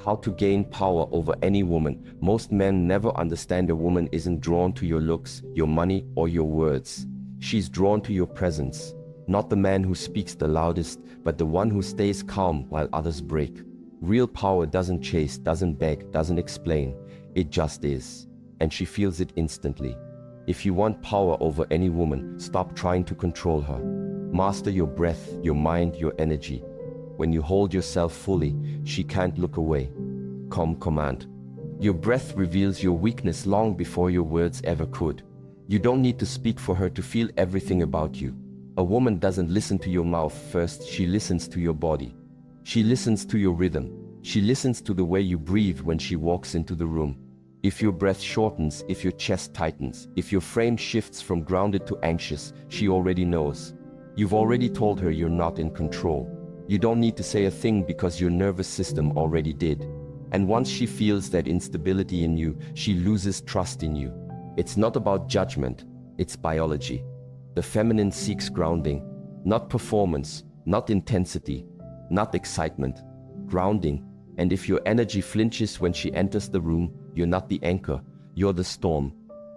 How to gain power over any woman. Most men never understand a woman isn't drawn to your looks, your money, or your words. She's drawn to your presence. Not the man who speaks the loudest, but the one who stays calm while others break. Real power doesn't chase, doesn't beg, doesn't explain. It just is. And she feels it instantly. If you want power over any woman, stop trying to control her. Master your breath, your mind, your energy. When you hold yourself fully, she can't look away. Calm command. Your breath reveals your weakness long before your words ever could. You don't need to speak for her to feel everything about you. A woman doesn't listen to your mouth first, she listens to your body. She listens to your rhythm. She listens to the way you breathe when she walks into the room. If your breath shortens, if your chest tightens, if your frame shifts from grounded to anxious, she already knows. You've already told her you're not in control. You don't need to say a thing because your nervous system already did. And once she feels that instability in you, she loses trust in you. It's not about judgment, it's biology. The feminine seeks grounding, not performance, not intensity, not excitement. Grounding. And if your energy flinches when she enters the room, you're not the anchor, you're the storm.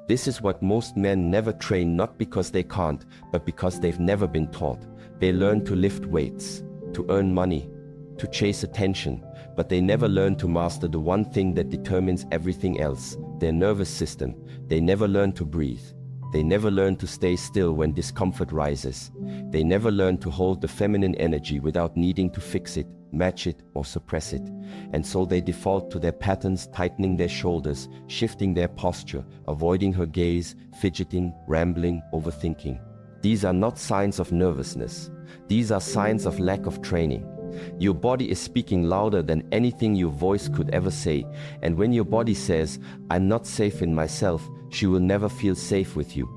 This is what most men never train, not because they can't, but because they've never been taught. They learn to lift weights, to earn money, to chase attention, but they never learn to master the one thing that determines everything else, their nervous system. They never learn to breathe. They never learn to stay still when discomfort rises. They never learn to hold the feminine energy without needing to fix it, match it, or suppress it. And so they default to their patterns, tightening their shoulders, shifting their posture, avoiding her gaze, fidgeting, rambling, overthinking. These are not signs of nervousness. These are signs of lack of training. Your body is speaking louder than anything your voice could ever say. And when your body says, "I'm not safe in myself," she will never feel safe with you.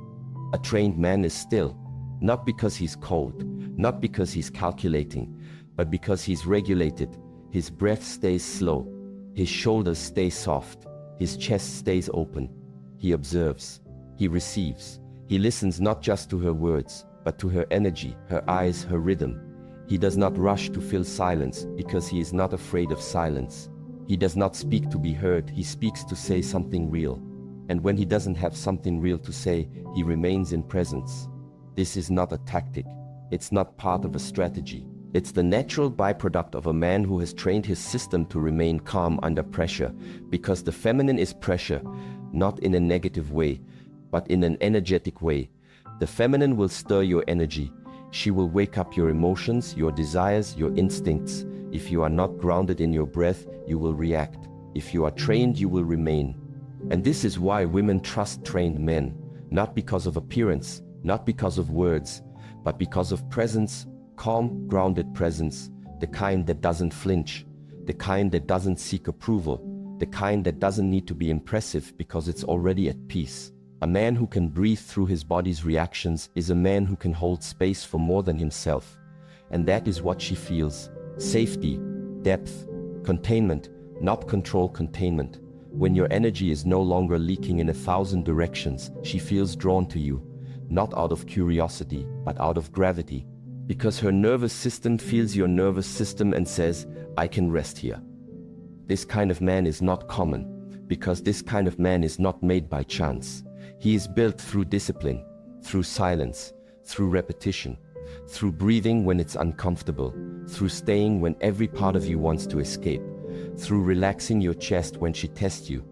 A trained man is still, not because he's cold, not because he's calculating, but because he's regulated. His breath stays slow, his shoulders stay soft, his chest stays open. He observes, he receives, he listens not just to her words, but to her energy, her eyes, her rhythm. He does not rush to fill silence because he is not afraid of silence. He does not speak to be heard, he speaks to say something real. And when he doesn't have something real to say, he remains in presence. This is not a tactic. It's not part of a strategy. It's the natural byproduct of a man who has trained his system to remain calm under pressure, because the feminine is pressure, not in a negative way, but in an energetic way. The feminine will stir your energy. She will wake up your emotions, your desires, your instincts. If you are not grounded in your breath, you will react. If you are trained, you will remain. And this is why women trust trained men, not because of appearance, not because of words, but because of presence, calm, grounded presence, the kind that doesn't flinch, the kind that doesn't seek approval, the kind that doesn't need to be impressive because it's already at peace. A man who can breathe through his body's reactions is a man who can hold space for more than himself. And that is what she feels. Safety, depth, containment, not control, containment. When your energy is no longer leaking in 1,000 directions, she feels drawn to you, not out of curiosity, but out of gravity. Because her nervous system feels your nervous system and says, "I can rest here." This kind of man is not common, because this kind of man is not made by chance. He is built through discipline, through silence, through repetition, through breathing when it's uncomfortable, through staying when every part of you wants to escape, through relaxing your chest when she tests you,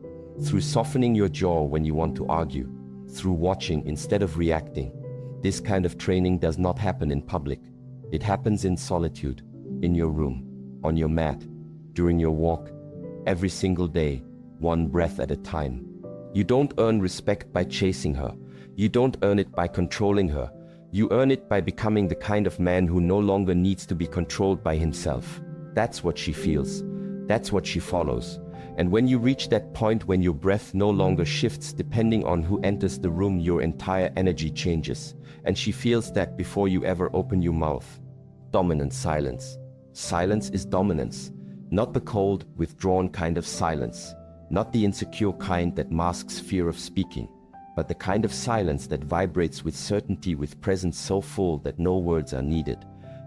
through softening your jaw when you want to argue, through watching instead of reacting. This kind of training does not happen in public. It happens in solitude, in your room, on your mat, during your walk, every single day, one breath at a time. You don't earn respect by chasing her. You don't earn it by controlling her. You earn it by becoming the kind of man who no longer needs to be controlled by himself. That's what she feels. That's what she follows. And when you reach that point when your breath no longer shifts depending on who enters the room, your entire energy changes. And she feels that before you ever open your mouth. Dominant silence. Silence is dominance. Not the cold, withdrawn kind of silence. Not the insecure kind that masks fear of speaking, but the kind of silence that vibrates with certainty, with presence so full that no words are needed.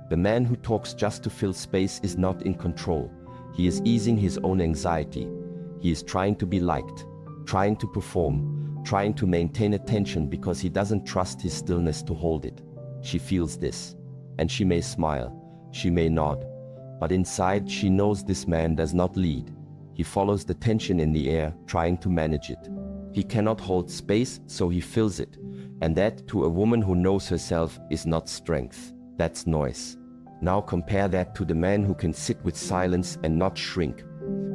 The man who talks just to fill space is not in control. He is easing his own anxiety. He is trying to be liked, trying to perform, trying to maintain attention because he doesn't trust his stillness to hold it. She feels this, and she may smile, she may nod, but inside she knows this man does not lead. He follows the tension in the air, trying to manage it. He cannot hold space, so he fills it, and that, to a woman who knows herself, is not strength, that's noise. Now compare that to the man who can sit with silence and not shrink,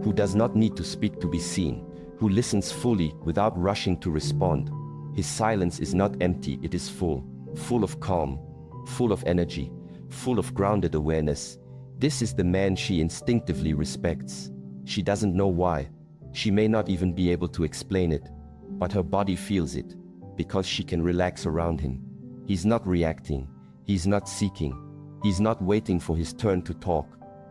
who does not need to speak to be seen, who listens fully without rushing to respond. His silence is not empty, it is full of calm, full of energy, full of grounded awareness. This is the man she instinctively respects. She doesn't know why. She may not even be able to explain it, but her body feels it, because she can relax around him. He's not reacting, he's not seeking, he's not waiting for his turn to talk.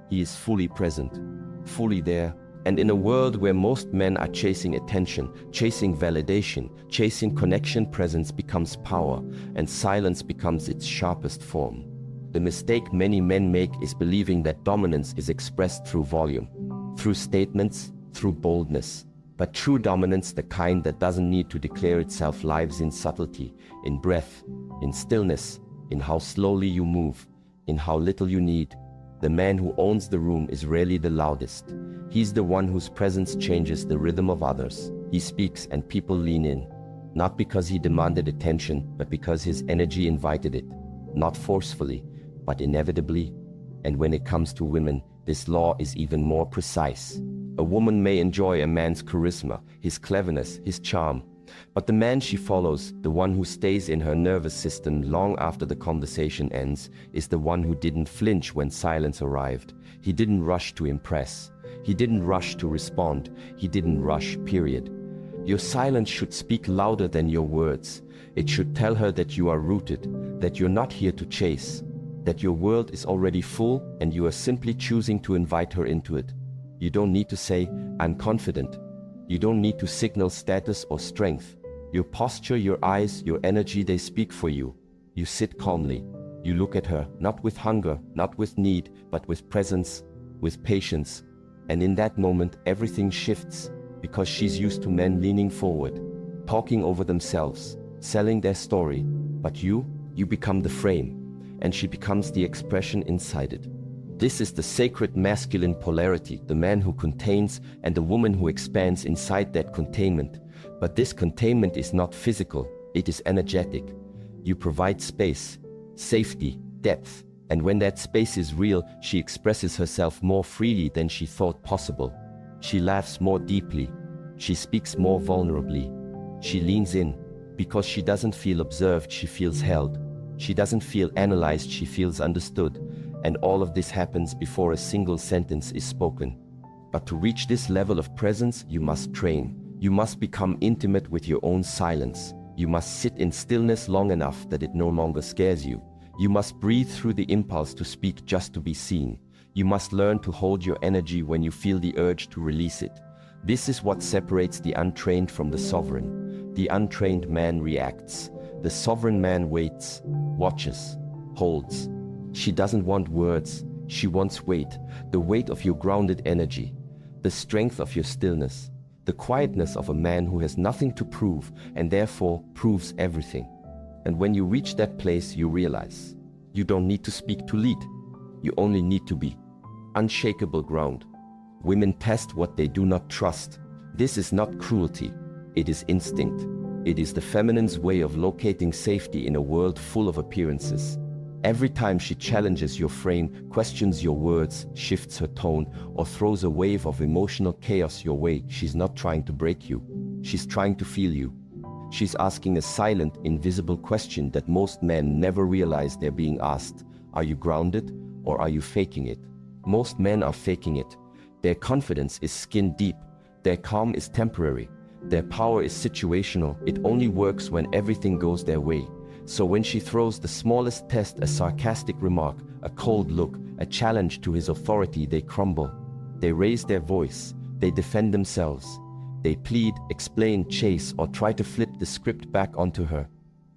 He is fully present, fully there. And in a world where most men are chasing attention, chasing validation, chasing connection, presence becomes power, and silence becomes its sharpest form. The mistake many men make is believing that dominance is expressed through volume, through statements, through boldness. But true dominance, the kind that doesn't need to declare itself, lives in subtlety, in breath, in stillness, in how slowly you move, in how little you need. The man who owns the room is rarely the loudest. He's the one whose presence changes the rhythm of others. He speaks and people lean in, not because he demanded attention, but because his energy invited it, not forcefully, but inevitably. And when it comes to women, this law is even more precise. A woman may enjoy a man's charisma, his cleverness, his charm, but the man she follows, the one who stays in her nervous system long after the conversation ends, is the one who didn't flinch when silence arrived. He didn't rush to impress. He didn't rush to respond. He didn't rush, period. Your silence should speak louder than your words. It should tell her that you are rooted, that you're not here to chase, that your world is already full and you are simply choosing to invite her into it. You don't need to say, "I'm confident." You don't need to signal status or strength. Your posture, your eyes, your energy, they speak for you. You sit calmly. You look at her, not with hunger, not with need, but with presence, with patience. And in that moment, everything shifts, because she's used to men leaning forward, talking over themselves, selling their story. But you become the frame, and she becomes the expression inside it. This is the sacred masculine polarity, the man who contains and the woman who expands inside that containment. But this containment is not physical, it is energetic. You provide space, safety, depth, and when that space is real, she expresses herself more freely than she thought possible. She laughs more deeply, she speaks more vulnerably. She leans in, because she doesn't feel observed, she feels held. She doesn't feel analyzed, she feels understood. And all of this happens before a single sentence is spoken. But to reach this level of presence, you must train. You must become intimate with your own silence. You must sit in stillness long enough that it no longer scares you. You must breathe through the impulse to speak just to be seen. You must learn to hold your energy when you feel the urge to release it. This is what separates the untrained from the sovereign. The untrained man reacts. The sovereign man waits, watches, holds. She doesn't want words, she wants weight, the weight of your grounded energy, the strength of your stillness, the quietness of a man who has nothing to prove and therefore proves everything. And when you reach that place, you realize you don't need to speak to lead, you only need to be. Unshakable ground. Women test what they do not trust. This is not cruelty, it is instinct. It is the feminine's way of locating safety in a world full of appearances. Every time she challenges your frame, questions your words, shifts her tone, or throws a wave of emotional chaos your way, she's not trying to break you. She's trying to feel you. She's asking a silent, invisible question that most men never realize they're being asked. Are you grounded, or are you faking it? Most men are faking it. Their confidence is skin deep. Their calm is temporary. Their power is situational. It only works when everything goes their way. So when she throws the smallest test, a sarcastic remark, a cold look, a challenge to his authority, they crumble. They raise their voice. They defend themselves. They plead, explain, chase, or try to flip the script back onto her.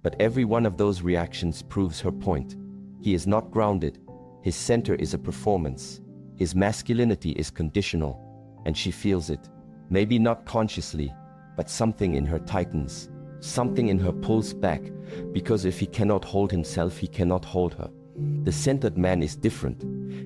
But every one of those reactions proves her point. He is not grounded. His center is a performance. His masculinity is conditional, and she feels it. Maybe not consciously, but something in her tightens. Something in her pulls back, because if he cannot hold himself, he cannot hold her. The centered man is different.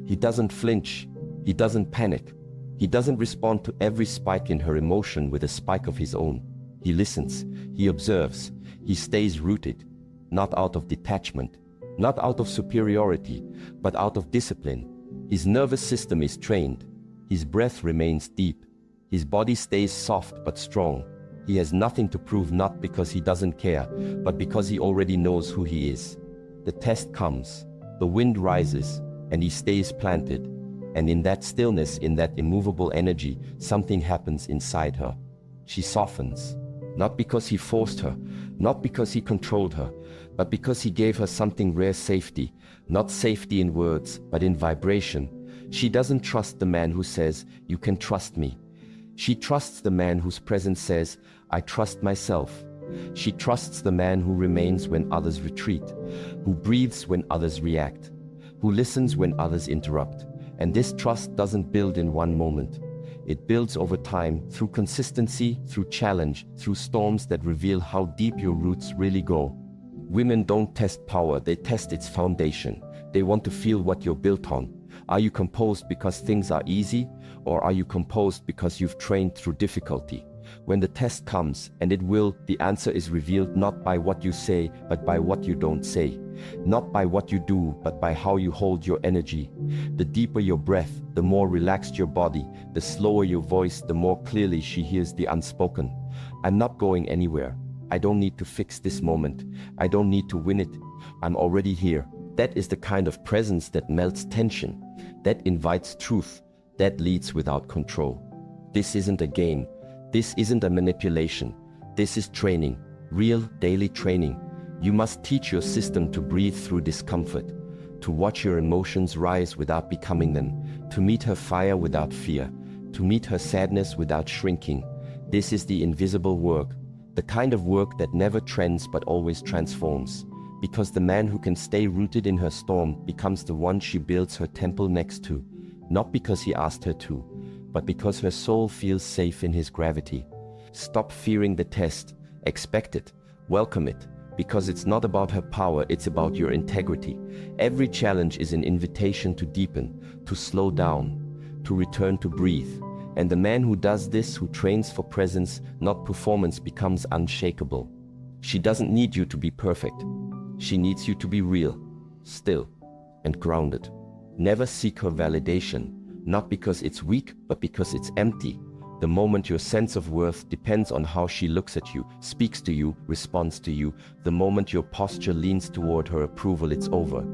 He doesn't flinch. He doesn't panic. He doesn't respond to every spike in her emotion with a spike of his own. He listens. He observes. He stays rooted, not out of detachment, not out of superiority, but out of discipline. His nervous system is trained. His breath remains deep. His body stays soft but strong. He has nothing to prove, not because he doesn't care, but because he already knows who he is. The test comes. The wind rises, and he stays planted. And in that stillness, in that immovable energy, something happens inside her. She softens. Not because he forced her, not because he controlled her, but because he gave her something rare: safety. Not safety in words, but in vibration. She doesn't trust the man who says, "You can trust me." She trusts the man whose presence says, "I trust myself." She trusts the man who remains when others retreat, who breathes when others react, who listens when others interrupt. And this trust doesn't build in one moment. It builds over time, through consistency, through challenge, through storms that reveal how deep your roots really go. Women don't test power, they test its foundation. They want to feel what you're built on. Are you composed because things are easy, or are you composed because you've trained through difficulty? When the test comes, and it will, the answer is revealed not by what you say, but by what you don't say. Not by what you do, but by how you hold your energy. The deeper your breath, the more relaxed your body. The slower your voice, the more clearly she hears the unspoken. I'm not going anywhere. I don't need to fix this moment. I don't need to win it. I'm already here. That is the kind of presence that melts tension, that invites truth, that leads without control. This isn't a game. This isn't a manipulation. This is training, real daily training. You must teach your system to breathe through discomfort, to watch your emotions rise without becoming them, to meet her fire without fear, to meet her sadness without shrinking. This is the invisible work, the kind of work that never trends but always transforms. Because the man who can stay rooted in her storm becomes the one she builds her temple next to, not because he asked her to, but because her soul feels safe in his gravity. Stop fearing the test. Expect it. Welcome it. Because it's not about her power, it's about your integrity. Every challenge is an invitation to deepen, to slow down, to return to breathe. And the man who does this, who trains for presence, not performance, becomes unshakable. She doesn't need you to be perfect. She needs you to be real, still, and grounded. Never seek her validation, not because it's weak, but because it's empty. The moment your sense of worth depends on how she looks at you, speaks to you, responds to you, the moment your posture leans toward her approval, it's over.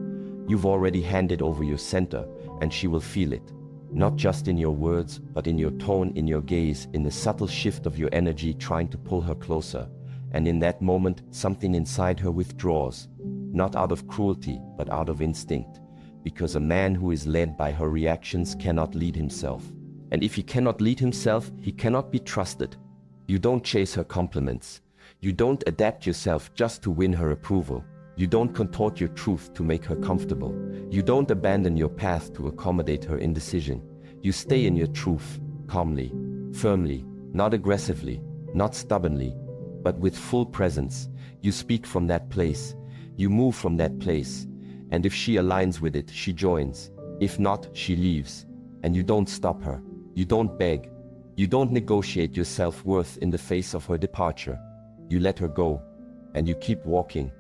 You've already handed over your center, and she will feel it. Not just in your words, but in your tone, in your gaze, in the subtle shift of your energy trying to pull her closer. And in that moment, something inside her withdraws, not out of cruelty, but out of instinct. Because a man who is led by her reactions cannot lead himself. And if he cannot lead himself, he cannot be trusted. You don't chase her compliments. You don't adapt yourself just to win her approval. You don't contort your truth to make her comfortable. You don't abandon your path to accommodate her indecision. You stay in your truth, calmly, firmly, not aggressively, not stubbornly, but with full presence. You speak from that place. You move from that place. And if she aligns with it, she joins. If not, she leaves. And you don't stop her. You don't beg. You don't negotiate your self-worth in the face of her departure. You let her go. And you keep walking.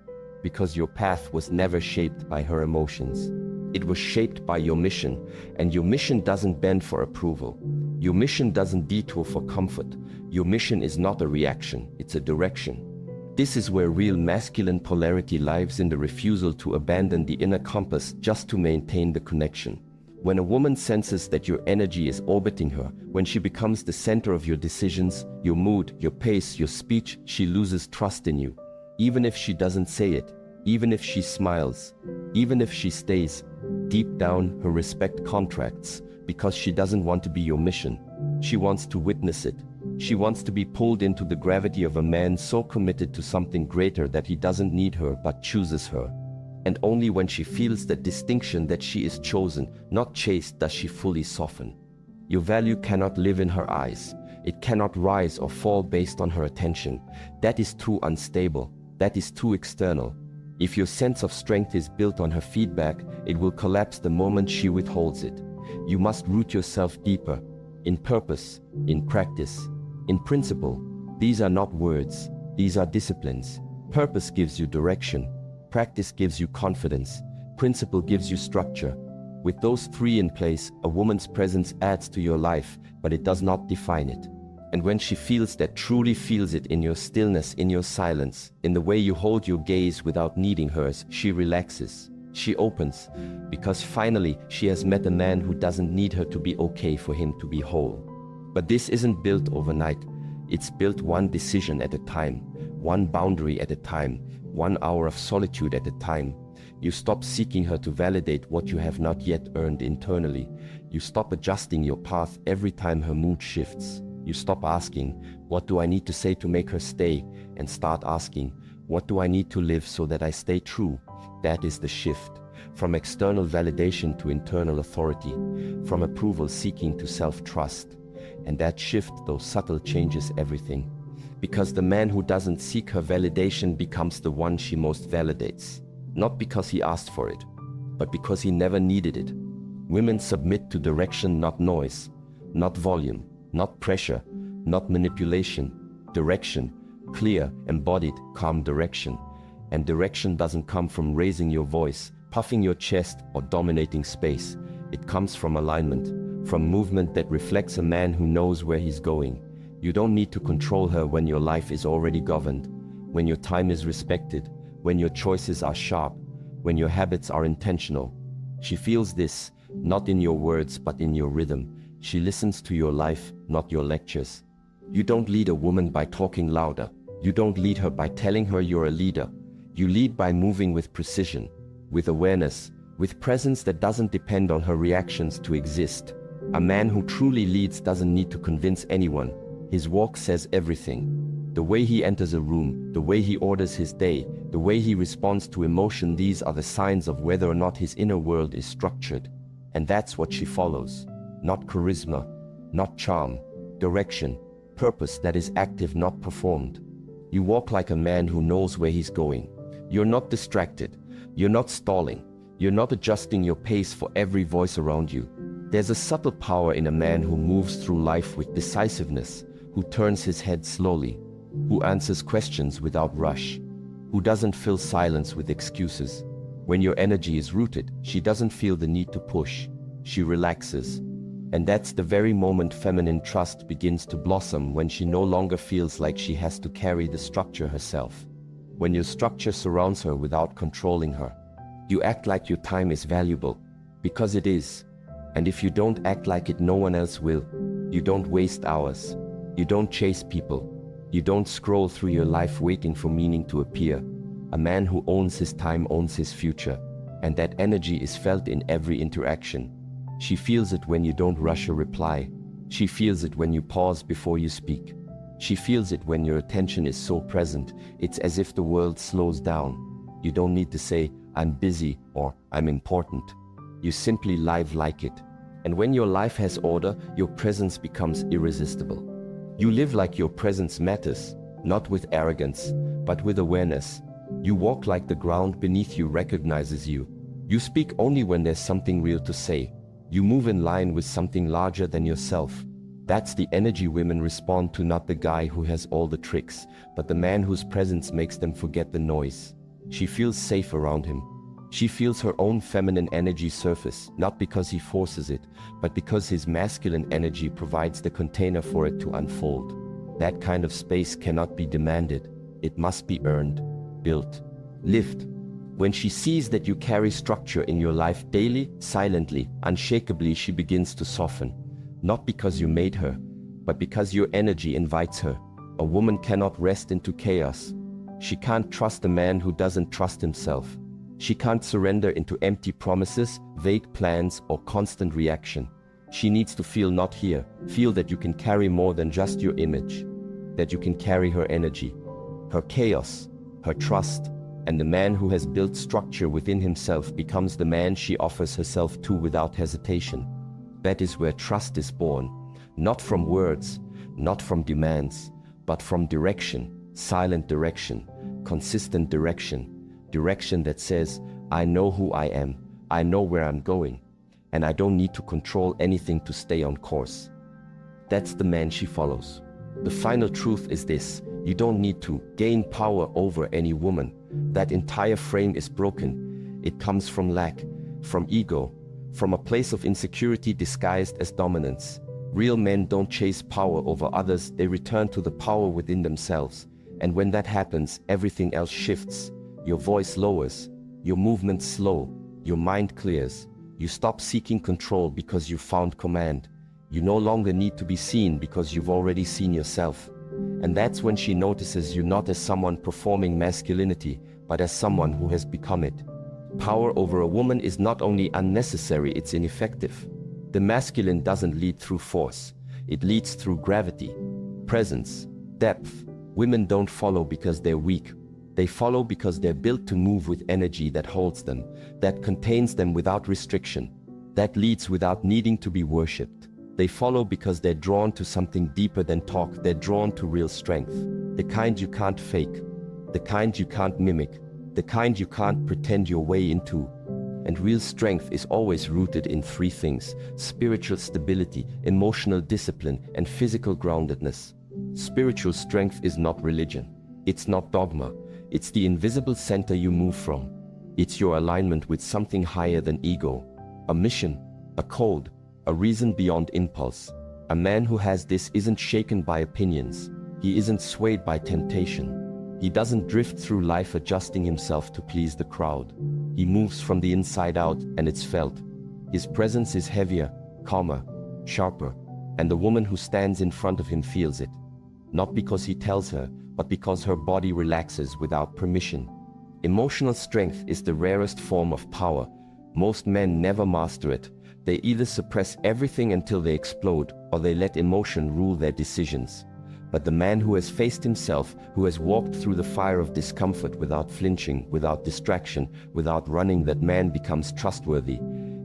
Because your path was never shaped by her emotions. It was shaped by your mission. And your mission doesn't bend for approval. Your mission doesn't detour for comfort. Your mission is not a reaction, it's a direction. This is where real masculine polarity lies, in the refusal to abandon the inner compass just to maintain the connection. When a woman senses that your energy is orbiting her, when she becomes the center of your decisions, your mood, your pace, your speech, she loses trust in you. Even if she doesn't say it, even if she smiles, even if she stays, deep down her respect contracts, because she doesn't want to be your mission. She wants to witness it. She wants to be pulled into the gravity of a man so committed to something greater that he doesn't need her but chooses her. And only when she feels that distinction that she is chosen, not chased, does she fully soften. Your value cannot live in her eyes. It cannot rise or fall based on her attention. That is too unstable. That is too external. If your sense of strength is built on her feedback, it will collapse the moment she withholds it. You must root yourself deeper, in purpose, in practice, in principle. These are not words, these are disciplines. Purpose gives you direction, practice gives you confidence, principle gives you structure. With those three in place, a woman's presence adds to your life, but it does not define it. And when she feels that, truly feels it in your stillness, in your silence, in the way you hold your gaze without needing hers, she relaxes, she opens, because finally she has met a man who doesn't need her to be okay for him to be whole. But this isn't built overnight. It's built one decision at a time, one boundary at a time, 1 hour of solitude at a time. You stop seeking her to validate what you have not yet earned internally. You stop adjusting your path every time her mood shifts. You stop asking, what do I need to say to make her stay? And start asking, what do I need to live so that I stay true? That is the shift. From external validation to internal authority. From approval seeking to self-trust. And that shift, though subtle, changes everything. Because the man who doesn't seek her validation becomes the one she most validates. Not because he asked for it, but because he never needed it. Women submit to direction, not noise, not volume, not pressure, not manipulation. Direction, clear, embodied, calm direction. And direction doesn't come from raising your voice, puffing your chest, or dominating space. It comes from alignment, from movement that reflects a man who knows where he's going. You don't need to control her when your life is already governed, when your time is respected, when your choices are sharp, when your habits are intentional. She feels this, not in your words but in your rhythm. She listens to your life, not your lectures. You don't lead a woman by talking louder. You don't lead her by telling her you're a leader. You lead by moving with precision, with awareness, with presence that doesn't depend on her reactions to exist. A man who truly leads doesn't need to convince anyone. His walk says everything. The way he enters a room, the way he orders his day, the way he responds to emotion, these are the signs of whether or not his inner world is structured. And that's what she follows. Not charisma, not charm, direction, purpose that is active, not performed. You walk like a man who knows where he's going. You're not distracted. You're not stalling. You're not adjusting your pace for every voice around you. There's a subtle power in a man who moves through life with decisiveness, who turns his head slowly, who answers questions without rush, who doesn't fill silence with excuses. When your energy is rooted, she doesn't feel the need to push. She relaxes. And that's the very moment feminine trust begins to blossom, when she no longer feels like she has to carry the structure herself. When your structure surrounds her without controlling her. You act like your time is valuable, because it is. And if you don't act like it, no one else will. You don't waste hours. You don't chase people. You don't scroll through your life waiting for meaning to appear. A man who owns his time owns his future. And that energy is felt in every interaction. She feels it when you don't rush a reply. She feels it when you pause before you speak. She feels it when your attention is so present. It's as if the world slows down. You don't need to say, I'm busy or I'm important. You simply live like it. And when your life has order, your presence becomes irresistible. You live like your presence matters, not with arrogance, but with awareness. You walk like the ground beneath you recognizes you. You speak only when there's something real to say. You move in line with something larger than yourself. That's the energy women respond to, not the guy who has all the tricks, but the man whose presence makes them forget the noise. She feels safe around him. She feels her own feminine energy surface, not because he forces it, but because his masculine energy provides the container for it to unfold. That kind of space cannot be demanded. It must be earned, built, lived. When she sees that you carry structure in your life daily, silently, unshakably, she begins to soften. Not because you made her, but because your energy invites her. A woman cannot rest into chaos. She can't trust a man who doesn't trust himself. She can't surrender into empty promises, vague plans, or constant reaction. She needs to feel, not hear. Feel that you can carry more than just your image. That you can carry her energy, her chaos, her trust, And the man who has built structure within himself becomes the man she offers herself to without hesitation. That is where trust is born, not from words, not from demands, but from direction, silent direction, consistent direction, direction that says, I know who I am, I know where I'm going, and I don't need to control anything to stay on course. That's the man she follows. The final truth is this: you don't need to gain power over any woman. That entire frame is broken. It comes from lack, from ego, from a place of insecurity disguised as dominance. Real men don't chase power over others, they return to the power within themselves. And when that happens, everything else shifts. Your voice lowers, your movements slow, your mind clears. You stop seeking control because you found command. You no longer need to be seen because you've already seen yourself. And that's when she notices you not as someone performing masculinity, but as someone who has become it. Power over a woman is not only unnecessary, it's ineffective. The masculine doesn't lead through force. It leads through gravity, presence, depth. Women don't follow because they're weak. They follow because they're built to move with energy that holds them, that contains them without restriction, that leads without needing to be worshipped. They follow because they're drawn to something deeper than talk. They're drawn to real strength, the kind you can't fake, the kind you can't mimic, the kind you can't pretend your way into. And real strength is always rooted in three things: spiritual stability, emotional discipline, and physical groundedness. Spiritual strength is not religion. It's not dogma. It's the invisible center you move from. It's your alignment with something higher than ego, a mission, a code, a reason beyond impulse. A man who has this isn't shaken by opinions. He isn't swayed by temptation. He doesn't drift through life adjusting himself to please the crowd. He moves from the inside out, and it's felt. His presence is heavier, calmer, sharper, and the woman who stands in front of him feels it. Not because he tells her, but because her body relaxes without permission. Emotional strength is the rarest form of power. Most men never master it. They either suppress everything until they explode, or they let emotion rule their decisions. But the man who has faced himself, who has walked through the fire of discomfort without flinching, without distraction, without running, that man becomes trustworthy.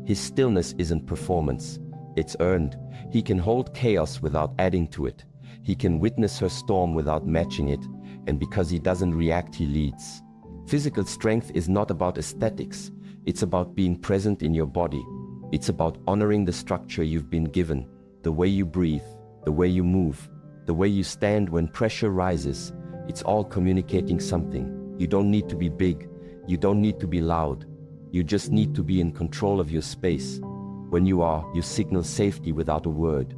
His stillness isn't performance. It's earned. He can hold chaos without adding to it. He can witness her storm without matching it. And because he doesn't react, he leads. Physical strength is not about aesthetics. It's about being present in your body. It's about honoring the structure you've been given, the way you breathe, the way you move, the way you stand when pressure rises. It's all communicating something. You don't need to be big. You don't need to be loud. You just need to be in control of your space. When you are, you signal safety without a word.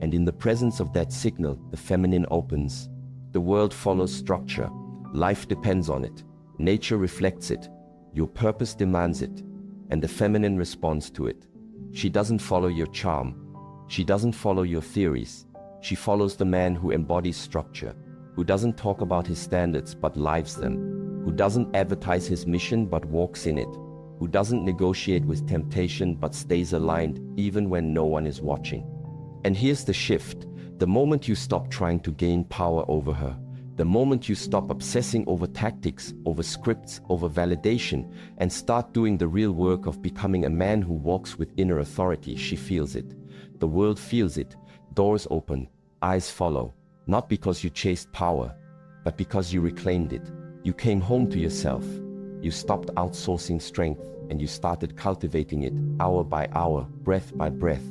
And in the presence of that signal, the feminine opens. The world follows structure. Life depends on it. Nature reflects it. Your purpose demands it. And the feminine responds to it. She doesn't follow your charm. She doesn't follow your theories. She follows the man who embodies structure, who doesn't talk about his standards but lives them, who doesn't advertise his mission but walks in it, who doesn't negotiate with temptation but stays aligned even when no one is watching. And here's the shift. The moment you stop trying to gain power over her, the moment you stop obsessing over tactics, over scripts, over validation, and start doing the real work of becoming a man who walks with inner authority, she feels it. The world feels it. Doors open, eyes follow, not because you chased power, but because you reclaimed it. You came home to yourself. You stopped outsourcing strength, and you started cultivating it hour by hour, breath by breath.